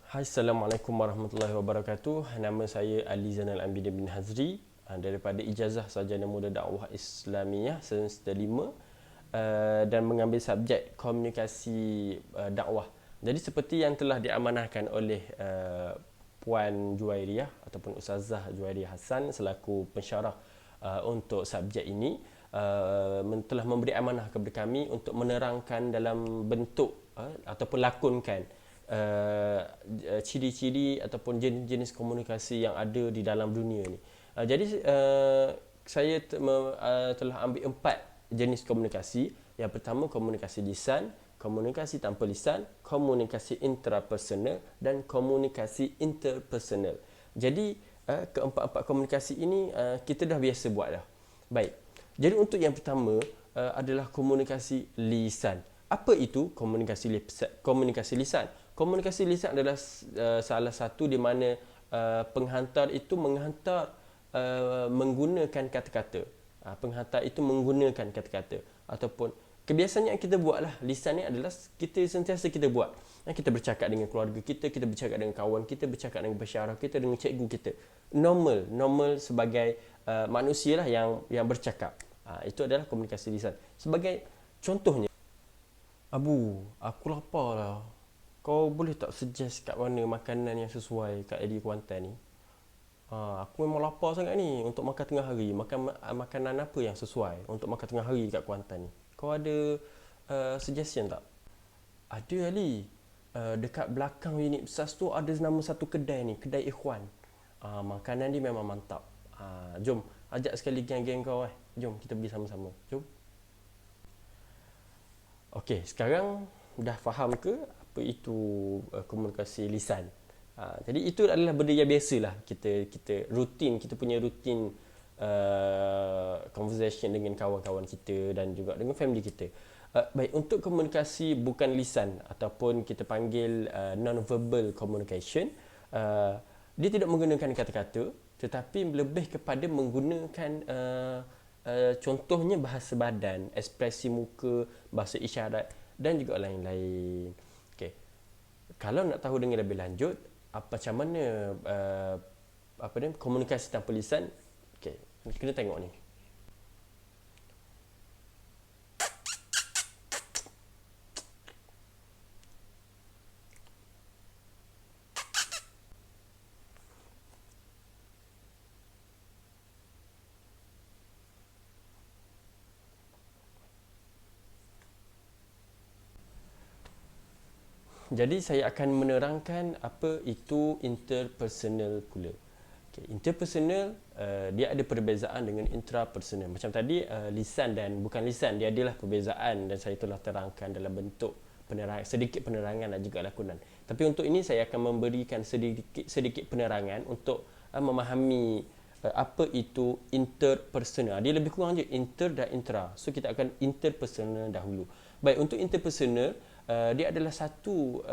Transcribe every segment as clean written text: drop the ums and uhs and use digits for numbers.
Hai, Assalamualaikum warahmatullahi wabarakatuh. Nama saya Ali Zainal Abidin bin Hazri daripada Ijazah Sarjana Muda Dakwah Islamiyah semester 5 dan mengambil subjek komunikasi dakwah. Jadi seperti yang telah diamanahkan oleh Puan Juwairiyah ataupun Ustazah Juwairiyah Hassan selaku pensyarah untuk subjek ini, telah memberi amanah kepada kami untuk menerangkan dalam bentuk ataupun lakonkan ciri-ciri ataupun jenis-jenis komunikasi yang ada di dalam dunia ni. Jadi saya telah ambil 4 jenis komunikasi. Yang pertama komunikasi lisan, komunikasi tanpa lisan, komunikasi intrapersonal dan komunikasi interpersonal. Jadi keempat-empat komunikasi ini kita dah biasa buat dah. Baik. Jadi untuk yang pertama adalah komunikasi lisan. Apa itu komunikasi lisan? Komunikasi lisan adalah salah satu di mana penghantar itu menghantar menggunakan kata-kata. Penghantar itu menggunakan kata-kata ataupun kebiasaan yang kita buatlah. Lisan ni adalah kita sentiasa kita buat. Kita bercakap dengan keluarga kita, kita bercakap dengan kawan kita, bercakap dengan pensyarah kita, dengan cikgu kita. Normal sebagai manusia lah yang bercakap. Itu adalah komunikasi lisan. Sebagai contohnya, Abu, aku lapar lah. Kau boleh tak suggest kat mana makanan yang sesuai kat Eddie Kuantan ni? Aku memang lapar sangat ni untuk makan tengah hari. Makanan apa yang sesuai untuk makan tengah hari kat Kuantan ni? Kau ada suggestion tak? Ada, Ali. Dekat belakang unit besar tu ada nama satu kedai ni, Kedai Ikhwan. Makanan dia memang mantap. Jom, ajak sekali geng-geng kau. Jom, kita pergi sama-sama. Jom. Okey, sekarang dah faham ke apa itu komunikasi lisan? Jadi itu adalah benda yang biasalah kita rutin, kita punya rutin conversation dengan kawan-kawan kita dan juga dengan family kita. Baik, untuk komunikasi bukan lisan ataupun kita panggil non-verbal communication, dia tidak menggunakan kata-kata tetapi lebih kepada menggunakan contohnya bahasa badan, ekspresi muka, bahasa isyarat dan juga lain-lain. Okey. Kalau nak tahu dengan lebih lanjut macam mana komunikasi tanpa lisan, okey, kita tengok ni. Jadi saya akan menerangkan apa itu interpersonal pula. Okay, interpersonal dia ada perbezaan dengan intrapersonal. Macam tadi lisan dan bukan lisan, dia adalah perbezaan dan saya telah terangkan dalam bentuk sedikit penerangan dan juga lakonan. Tapi untuk ini saya akan memberikan sedikit penerangan untuk memahami apa itu interpersonal. Dia lebih kurang je inter dan intra. So kita akan interpersonal dahulu. Baik, untuk interpersonal dia adalah satu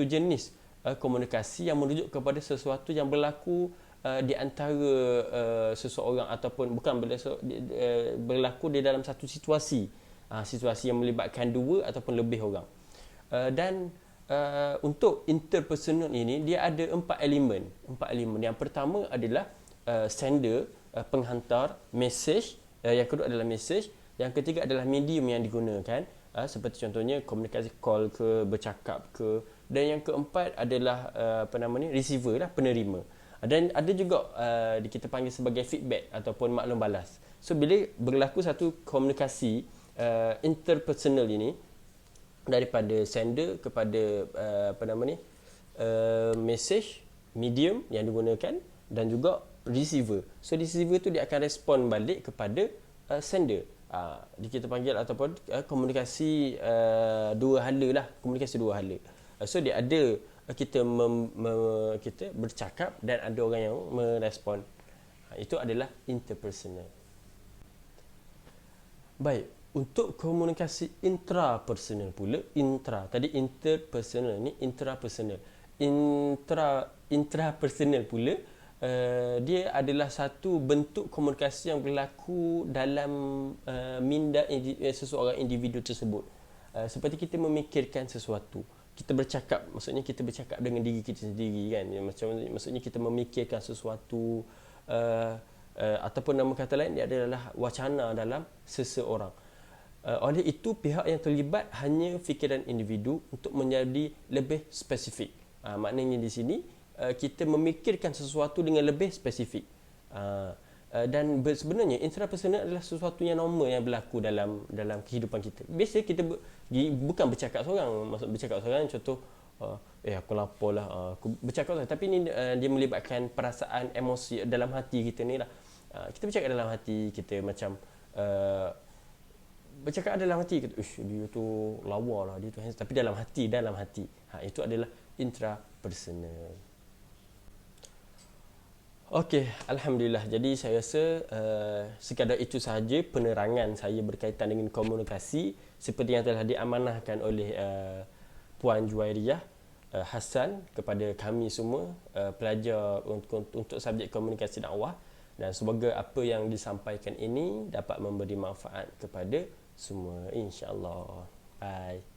jenis komunikasi yang merujuk kepada sesuatu yang berlaku di antara seseorang ataupun bukan berlaku di dalam satu situasi yang melibatkan dua ataupun lebih orang. Dan untuk interpersonal ini dia ada 4 elemen. Yang pertama adalah sender, penghantar, message, yang kedua adalah message, yang ketiga adalah medium yang digunakan, seperti contohnya komunikasi call ke, bercakap ke, dan yang keempat adalah receiver lah, penerima. Dan ada juga kita panggil sebagai feedback ataupun maklum balas. So bila berlaku satu komunikasi interpersonal ini daripada sender kepada message, medium yang digunakan dan juga receiver. So receiver tu dia akan respon balik kepada sender. Kita panggil ataupun komunikasi dua hala lah, komunikasi dua hala. So dia ada kita kita bercakap dan ada orang yang merespon. Itu adalah interpersonal. Baik, untuk komunikasi intrapersonal pula, tadi interpersonal ni intrapersonal. Intrapersonal pula dia adalah satu bentuk komunikasi yang berlaku dalam minda seseorang individu tersebut. Seperti kita memikirkan sesuatu, kita bercakap, maksudnya kita bercakap dengan diri kita sendiri kan, maksudnya kita memikirkan sesuatu, ataupun nama kata lain, dia adalah wacana dalam seseorang. Oleh itu pihak yang terlibat hanya fikiran individu untuk menjadi lebih spesifik. Maknanya di sini kita memikirkan sesuatu dengan lebih spesifik. Dan sebenarnya intrapersonal adalah sesuatu yang normal yang berlaku dalam kehidupan kita. Biasa kita bukan bercakap seorang, maksud bercakap seorang contoh aku lapar lah, aku bercakap seorang, tapi ni dia melibatkan perasaan, emosi dalam hati kita ni lah. Kita bercakap dalam hati kita, macam bercakap dalam hati kita, dia tu lawa lah, dia tu handsome, tapi dalam hati itu adalah intrapersonal. Okey, alhamdulillah. Jadi saya rasa sekadar itu sahaja penerangan saya berkaitan dengan komunikasi seperti yang telah diamanahkan oleh Puan Juwairiyah Hassan kepada kami semua pelajar untuk subjek komunikasi dakwah, dan semoga apa yang disampaikan ini dapat memberi manfaat kepada semua, insya-Allah. Bye.